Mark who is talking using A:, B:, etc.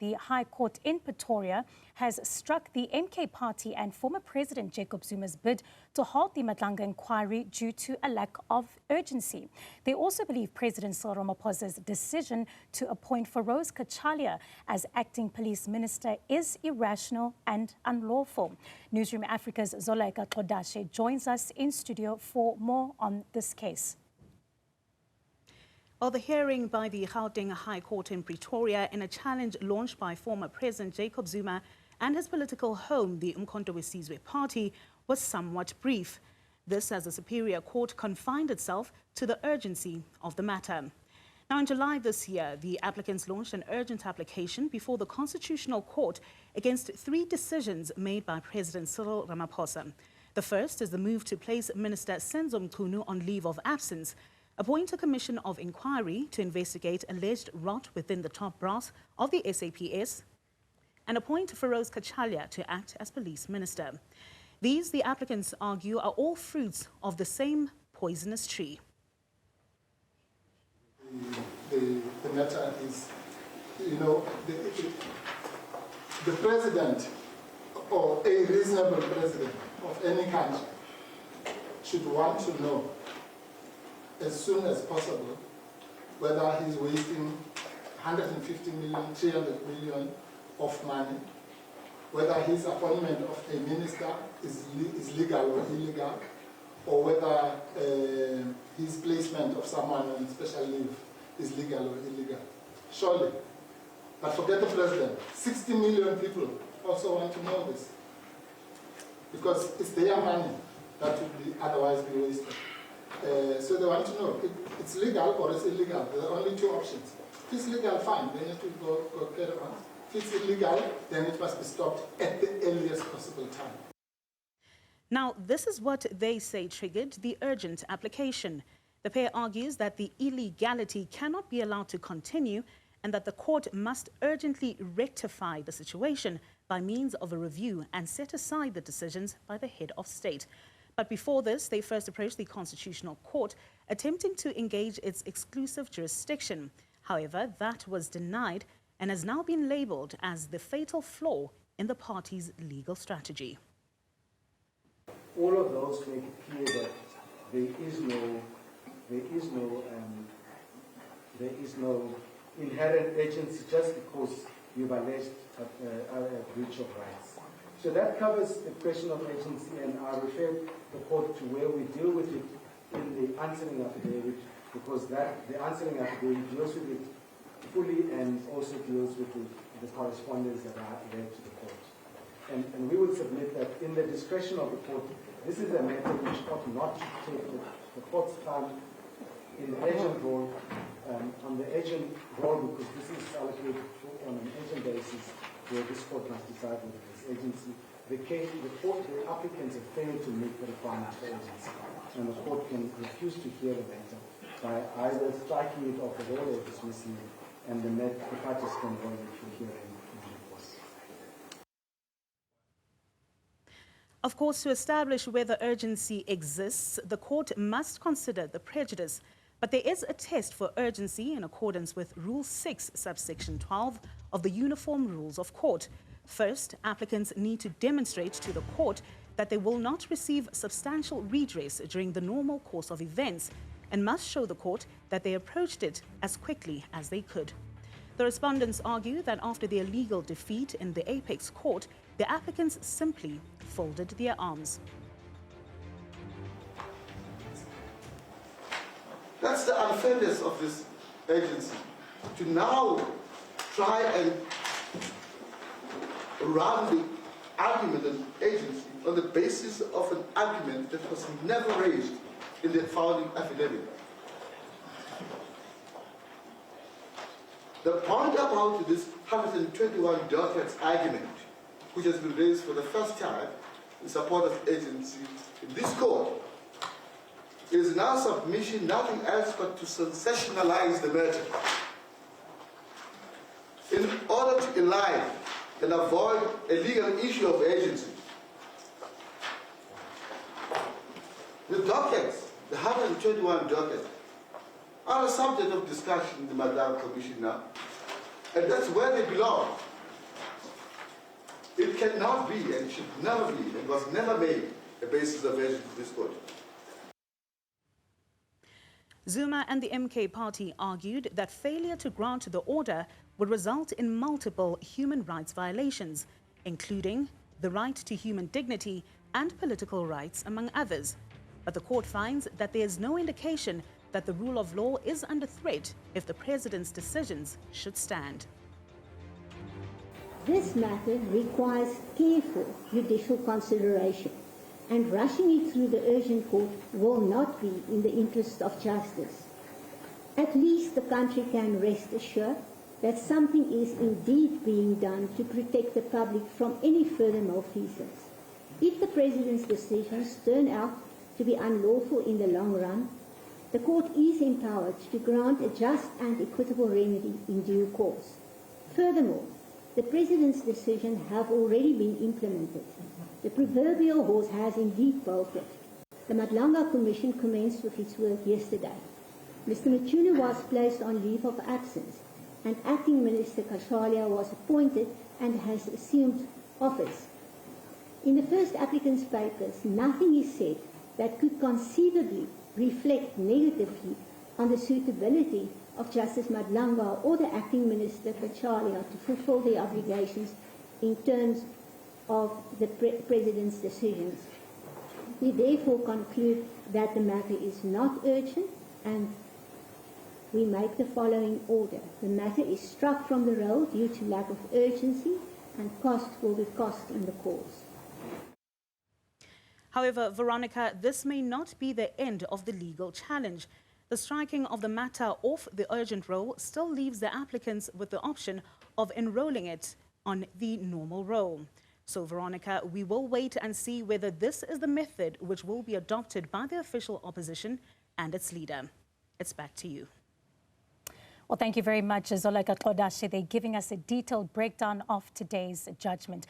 A: The High Court in Pretoria has struck the MK party and former President Jacob Zuma's bid to halt the Madlanga inquiry due to a lack of urgency. They also believe President Cyril Ramaphosa's decision to appoint Zoleka Qodashe as acting police minister is irrational and unlawful. Newzroom Afrika's Zoleka Qodashe joins us in studio for more on this case.
B: Well, the hearing by the Gauteng High Court in Pretoria in a challenge launched by former President Jacob Zuma and his political home, the Umkhonto weSizwe party, was somewhat brief. This as the Superior Court confined itself to the urgency of the matter. Now, in July this year, the applicants launched an urgent application before the Constitutional Court against 3 decisions made by President Cyril Ramaphosa. The first is the move to place Minister Senzo Mchunu on leave of absence, appoint a commission of inquiry to investigate alleged rot within the top brass of the SAPS, and appoint Zoleka Qodashe to act as police minister. These, the applicants argue, are all fruits of the same poisonous tree.
C: The matter is, the president or a reasonable president of any country should want to know as soon as possible whether he's wasting 150 million, 300 million of money, whether his appointment of a minister is legal or illegal, or whether his placement of someone on special leave is legal or illegal. Surely. But forget the president. 60 million people also want to know this, because it's their money that would be otherwise be wasted. So they want to know if it's legal or it's illegal. There are only 2 options. If it's legal, fine, then it will go carry on. If it's illegal, then it must be stopped at the earliest possible time.
B: Now, this is what they say triggered the urgent application. The pair argues that the illegality cannot be allowed to continue and that the court must urgently rectify the situation by means of a review and set aside the decisions by the head of state. But before this, they first approached the Constitutional Court, attempting to engage its exclusive jurisdiction. However, that was denied and has now been labelled as the fatal flaw in the party's legal strategy.
D: All of those make it clear that there is no inherent agency just because you've alleged a breach of rights. So that covers the question of agency, and I refer the court to where we deal with it in the answering affidavit, because the answering affidavit deals with it fully and also deals with the correspondence that are read to the court. And we would submit that in the discretion of the court, this is a matter which ought not to take the court's time in the agent role, on the agent role, because this is allocated on an agent basis, where this court must decide whether this agency, the applicants have failed to meet the requirements for agency, and the court can refuse to hear the matter by either striking it off the roll or dismissing it, and the parties can go into hearing in due course.
B: Of course, to establish whether urgency exists, the court must consider the prejudice. But there is a test for urgency in accordance with Rule 6, subsection 12 of the Uniform Rules of Court. First, applicants need to demonstrate to the court that they will not receive substantial redress during the normal course of events and must show the court that they approached it as quickly as they could. The respondents argue that after their legal defeat in the Apex Court, the applicants simply folded their arms.
E: That's the unfairness of this agency, to now try and run the argument of the agency on the basis of an argument that was never raised in the founding affidavit. The point about this 121 dockets argument, which has been raised for the first time in support of agency in this court, is now submission nothing else but to sensationalize the matter in order to align and avoid a legal issue of agency. The dockets, the 121 dockets, are a subject of discussion in the Madam Commission now, and that's where they belong. cannot be and should never be and was never made a basis of version to this court.
B: Zuma and the MK party argued that failure to grant the order would result in multiple human rights violations, including the right to human dignity and political rights, among others. But the court finds that there is no indication that the rule of law is under threat if the president's decisions should stand.
F: This matter requires careful judicial consideration, and rushing it through the urgent court will not be in the interest of justice. At least the country can rest assured that something is indeed being done to protect the public from any further malfeasance. If the president's decisions turn out to be unlawful in the long run, the court is empowered to grant a just and equitable remedy in due course. Furthermore, the president's decisions have already been implemented. The proverbial horse has indeed bolted. The Madlanga Commission commenced with its work yesterday. Mr. Mchunu was placed on leave of absence, and Acting Minister Kashalia was appointed and has assumed office. In the first applicant's papers, nothing is said that could conceivably reflect negatively on the suitability of Justice Madlanga or the Acting Minister Kashalia to fulfill their obligations in terms of the President's decisions. We therefore conclude that the matter is not urgent, and we make the following order. The matter is struck from the roll due to lack of urgency, and cost will be cost in the cause.
B: However, Veronica, this may not be the end of the legal challenge. The striking of the matter off the urgent roll still leaves the applicants with the option of enrolling it on the normal roll. So, Veronica, we will wait and see whether this is the method which will be adopted by the official opposition and its leader. It's back to you.
A: Well, thank you very much, Zoleka Qodashe. They're giving us a detailed breakdown of today's judgment.